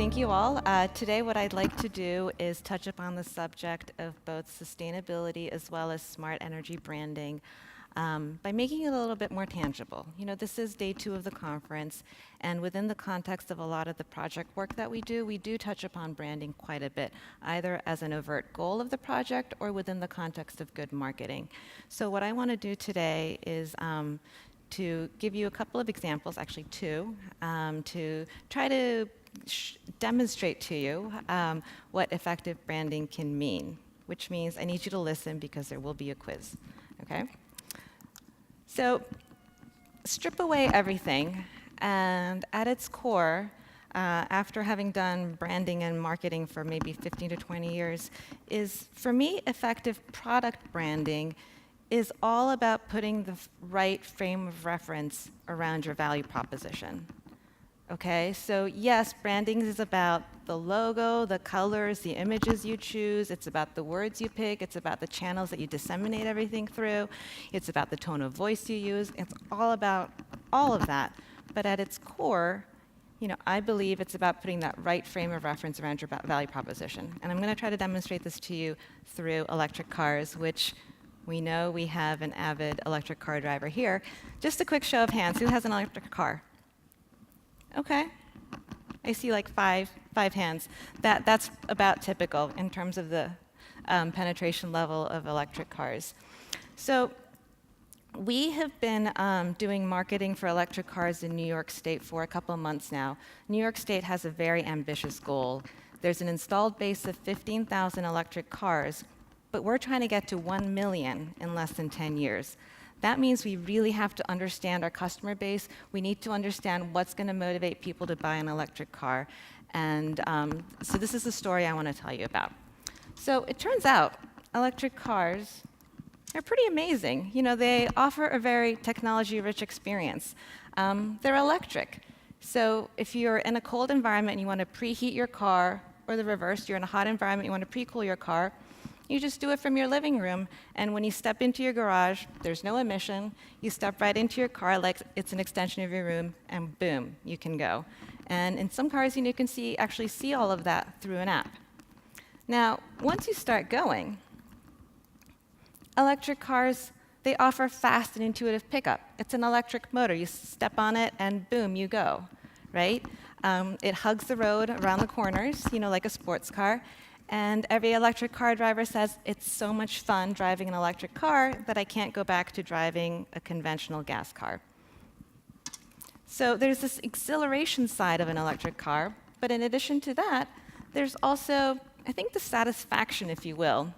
thank you all. Today what I'd like to do is touch upon the subject of both sustainability as well as smart energy branding by making it a little bit more tangible. You know, this is day 2 of the conference, and within the context of a lot of the project work that we do touch upon branding quite a bit, either as an overt goal of the project or within the context of good marketing. So what I want to do today is to give you a couple of examples, actually 2, to try to demonstrate to you what effective branding can mean, which means I need you to listen because there will be a quiz, okay? So strip away everything, and at its core, after having done branding and marketing for maybe 15 to 20 years, is, for me, effective product branding is all about putting the right frame of reference around your value proposition. Okay, so yes, branding is about the logo, the colors, the images you choose. It's about the words you pick. It's about the channels that you disseminate everything through. It's about the tone of voice you use. It's all about all of that. But at its core, you know, I believe it's about putting that right frame of reference around your value proposition. And I'm going to try to demonstrate this to you through electric cars, which we know we have an avid electric car driver here. Just a quick show of hands. Who has an electric car? Okay. I see like five hands. That's about typical in terms of the penetration level of electric cars. So we have been doing marketing for electric cars in New York State for a couple of months now. New York State has a very ambitious goal. There's an installed base of 15,000 electric cars, but we're trying to get to 1 million in less than 10 years. That means we really have to understand our customer base. We need to understand what's going to motivate people to buy an electric car. And so this is the story I want to tell you about. So it turns out electric cars are pretty amazing. You know, they offer a very technology-rich experience. They're electric. So if you're in a cold environment and you want to preheat your car, or the reverse, you're in a hot environment, you want to pre-cool your car, you just do it from your living room, and when you step into your garage, there's no emission. You step right into your car like it's an extension of your room, and boom, you can go. And in some cars, you can actually see all of that through an app. Now, once you start going, electric cars, they offer fast and intuitive pickup. It's an electric motor. You step on it, and boom, you go, right? It hugs the road around the corners, you know, like a sports car. And every electric car driver says, it's so much fun driving an electric car that I can't go back to driving a conventional gas car. So there's this exhilaration side of an electric car, but in addition to that, there's also, I think, the satisfaction, if you will,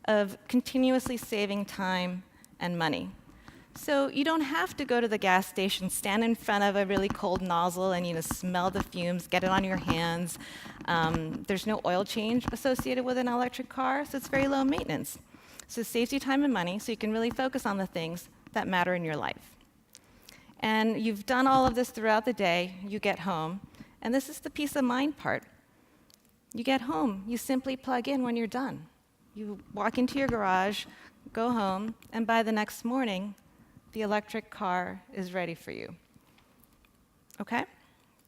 of continuously saving time and money. So you don't have to go to the gas station, stand in front of a really cold nozzle and smell the fumes, get it on your hands. There's no oil change associated with an electric car, so it's very low maintenance. So it saves you time and money, so you can really focus on the things that matter in your life. And you've done all of this throughout the day, you get home, and this is the peace of mind part. You get home, you simply plug in when you're done. You walk into your garage, go home, and by the next morning, the electric car is ready for you. Okay?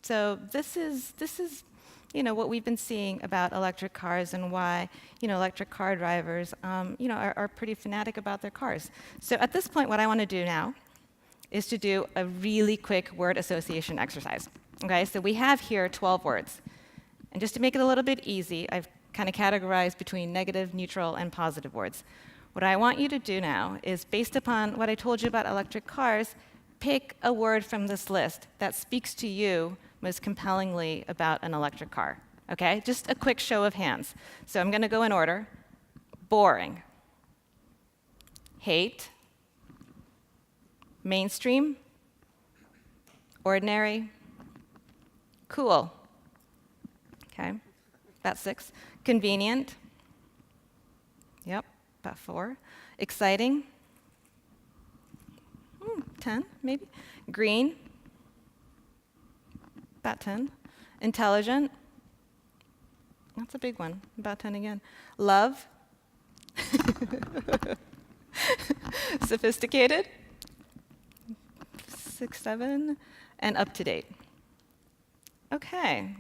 So this is what we've been seeing about electric cars and why electric car drivers are pretty fanatic about their cars. So at this point, what I want to do now is to do a really quick word association exercise. Okay? So we have here 12 words. And just to make it a little bit easy, I've kind of categorized between negative, neutral, and positive words. What I want you to do now is, based upon what I told you about electric cars, pick a word from this list that speaks to you most compellingly about an electric car. Okay? Just a quick show of hands. So I'm going to go in order. Boring. Hate. Mainstream. Ordinary. Cool. Okay? About 6. Convenient. Yep. About 4. Exciting. 10, maybe. Green. About 10. Intelligent. That's a big one. About 10 again. Love. Sophisticated. 6, 7. And up to date. Okay.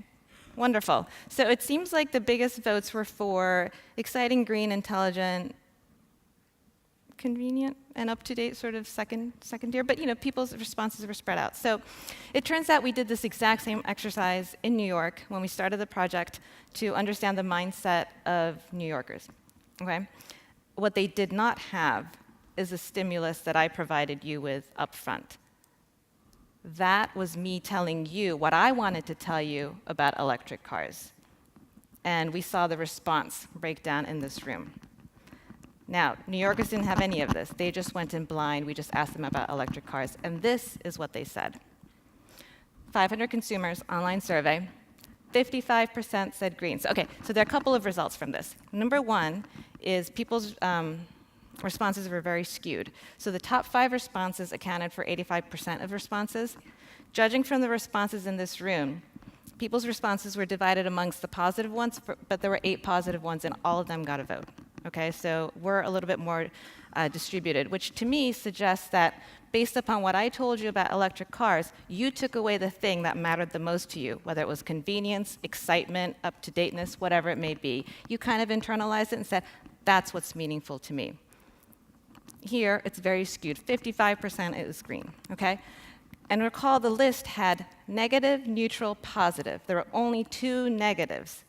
Wonderful. So it seems like the biggest votes were for exciting, green, intelligent, convenient, and up-to-date sort of second tier. But people's responses were spread out. So it turns out we did this exact same exercise in New York when we started the project to understand the mindset of New Yorkers. Okay? What they did not have is a stimulus that I provided you with up front. That was me telling you what I wanted to tell you about electric cars. And we saw the response break down in this room. Now, New Yorkers didn't have any of this. They just went in blind. We just asked them about electric cars. And this is what they said. 500 consumers, online survey. 55% said green. So, so there are a couple of results from this. Number one is people's responses were very skewed. So the top 5 responses accounted for 85% of responses. Judging from the responses in this room, people's responses were divided amongst the positive ones, but there were 8 positive ones, and all of them got a vote. Okay, so we're a little bit more distributed, which to me suggests that based upon what I told you about electric cars, you took away the thing that mattered the most to you, whether it was convenience, excitement, up-to-dateness, whatever it may be. You kind of internalized it and said, that's what's meaningful to me. Here, it's very skewed. 55% is green, okay? And recall the list had negative, neutral, positive. There were only 2 negatives.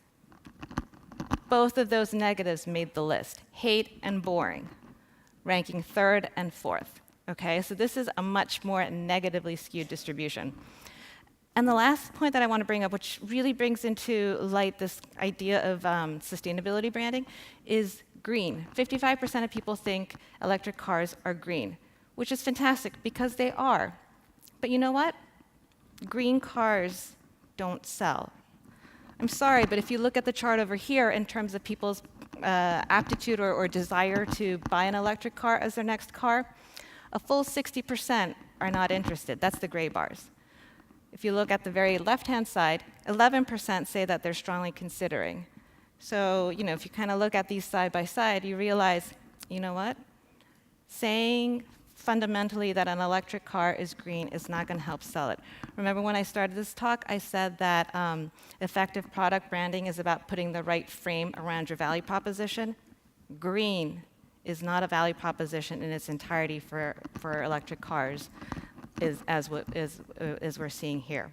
Both of those negatives made the list, hate and boring, ranking 3rd and 4th, okay? So this is a much more negatively skewed distribution. And the last point that I want to bring up, which really brings into light this idea of sustainability branding, is green. 55% of people think electric cars are green, which is fantastic because they are. But you know what? Green cars don't sell. I'm sorry, but if you look at the chart over here in terms of people's aptitude or desire to buy an electric car as their next car, a full 60% are not interested. That's the gray bars. If you look at the very left-hand side, 11% say that they're strongly considering. So, if you kind of look at these side by side, you realize, you know what? Saying fundamentally that an electric car is green is not going to help sell it. Remember when I started this talk, I said that effective product branding is about putting the right frame around your value proposition. Green is not a value proposition in its entirety for electric cars, as we're seeing here.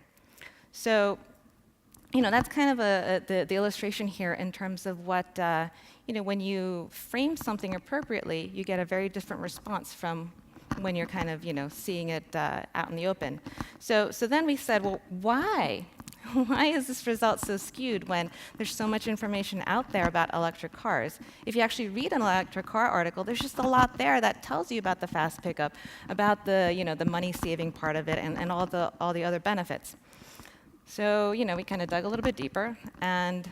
So, that's kind of the illustration here in terms of what, when you frame something appropriately, you get a very different response from when you're kind of, seeing it out in the open. So then we said, well, why? Why is this result so skewed when there's so much information out there about electric cars? If you actually read an electric car article, there's just a lot there that tells you about the fast pickup, about the money-saving part of it, and all the other benefits. So, we kind of dug a little bit deeper, and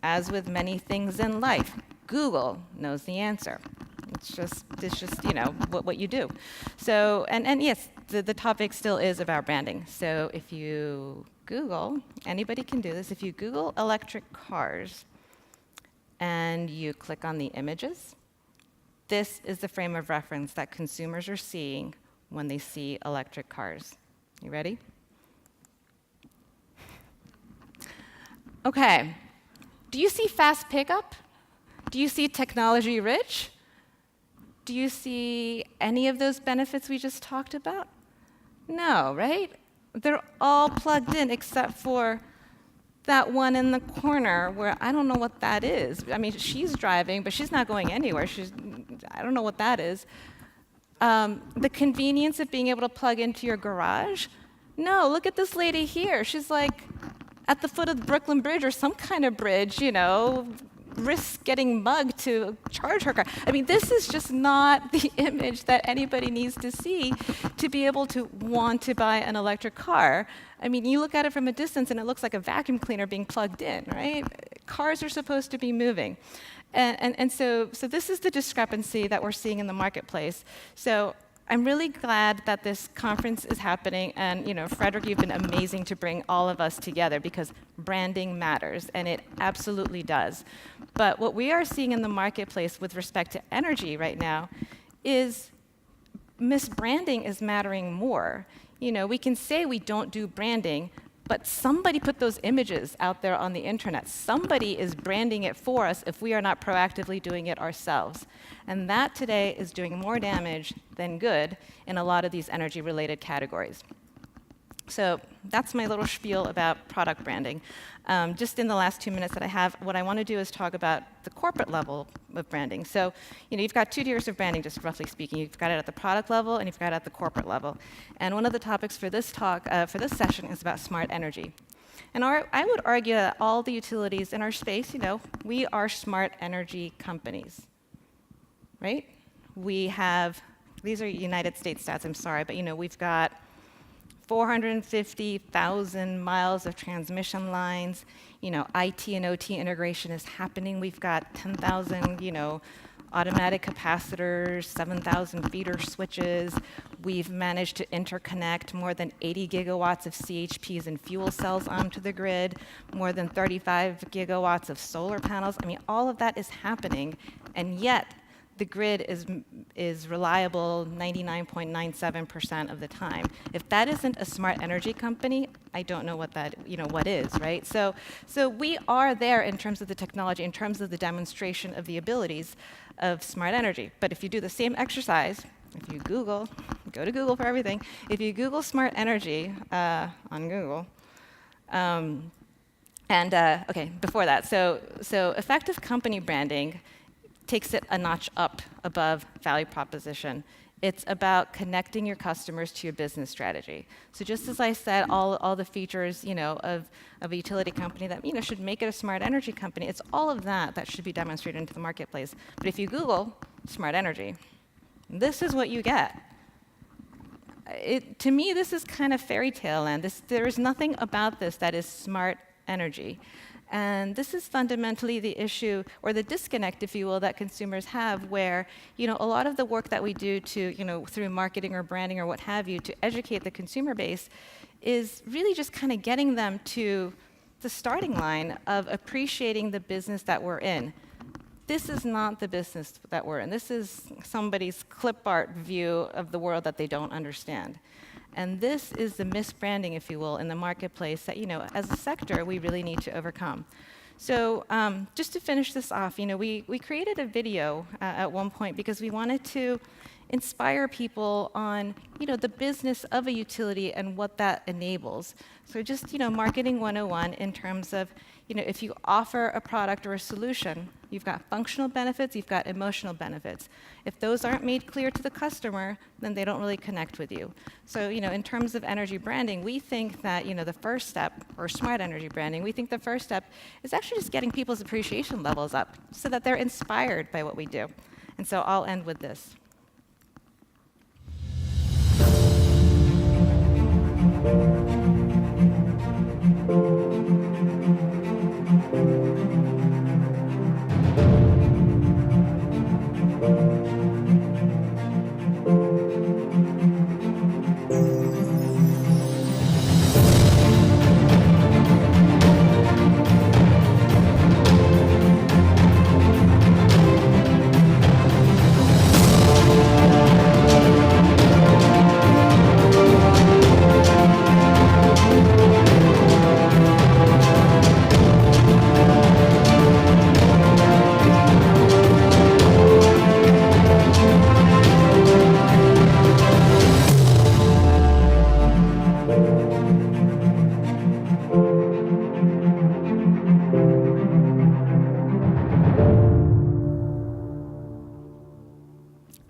as with many things in life, Google knows the answer. It's just what you do. So, and yes, the topic still is about branding. So if you Google, anybody can do this, if you Google electric cars and you click on the images, this is the frame of reference that consumers are seeing when they see electric cars. You ready? Okay. Do you see fast pickup? Do you see technology rich? Do you see any of those benefits we just talked about? No, right? They're all plugged in except for that one in the corner where I don't know what that is. I mean, she's driving, but she's not going anywhere. I don't know what that is. The convenience of being able to plug into your garage? No, look at this lady here. She's like at the foot of the Brooklyn Bridge or some kind of bridge, risks getting mugged to charge her car. I mean, this is just not the image that anybody needs to see to be able to want to buy an electric car. I mean, you look at it from a distance and it looks like a vacuum cleaner being plugged in, right? Cars are supposed to be moving. And so this is the discrepancy that we're seeing in the marketplace. So I'm really glad that this conference is happening, and Frederick, you've been amazing to bring all of us together because branding matters, and it absolutely does. But what we are seeing in the marketplace with respect to energy right now is misbranding is mattering more. We can say we don't do branding, But somebody put those images out there on the internet. Somebody is branding it for us if we are not proactively doing it ourselves. And that today is doing more damage than good in a lot of these energy-related categories. So that's my little spiel about product branding. Just in the last 2 minutes that I have, what I want to do is talk about the corporate level of branding. So, you've got 2 tiers of branding, just roughly speaking. You've got it at the product level, and you've got it at the corporate level. And one of the topics for this talk, for this session, is about smart energy. And I would argue that all the utilities in our space, we are smart energy companies, right? We have, these are United States stats, I'm sorry, but we've got 450,000 miles of transmission lines. IT and OT integration is happening. We've got 10,000, automatic capacitors, 7,000 feeder switches. We've managed to interconnect more than 80 gigawatts of CHPs and fuel cells onto the grid, more than 35 gigawatts of solar panels. I mean, all of that is happening, and yet the grid is reliable 99.97% of the time. If that isn't a smart energy company, I don't know what that, what is, right? So we are there in terms of the technology, in terms of the demonstration of the abilities of smart energy. But if you do the same exercise, if you Google, go to Google for everything, if you Google smart energy on Google, okay, before that, so effective company branding takes it a notch up above value proposition. It's about connecting your customers to your business strategy. So just as I said, all the features, of a utility company that, should make it a smart energy company, it's all of that should be demonstrated into the marketplace. But if you Google smart energy, this is what you get. To me, this is kind of fairy tale land. There is nothing about this that is smart energy. And this is fundamentally the issue, or the disconnect, if you will, that consumers have, where a lot of the work that we do to, through marketing or branding or what have you, to educate the consumer base, is really just kind of getting them to the starting line of appreciating the business that we're in. This is not the business that we're in. This is somebody's clip art view of the world that they don't understand. And this is the misbranding, if you will, in the marketplace that, as a sector, we really need to overcome. So just to finish this off, we created a video at one point because we wanted to inspire people on, the business of a utility and what that enables. So just, marketing 101 in terms of, if you offer a product or a solution, you've got functional benefits, you've got emotional benefits. If those aren't made clear to the customer, then they don't really connect with you. So, in terms of energy branding, we think that, the first step, or smart energy branding, we think the first step is actually just getting people's appreciation levels up so that they're inspired by what we do. And so I'll end with this.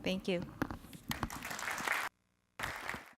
Thank you.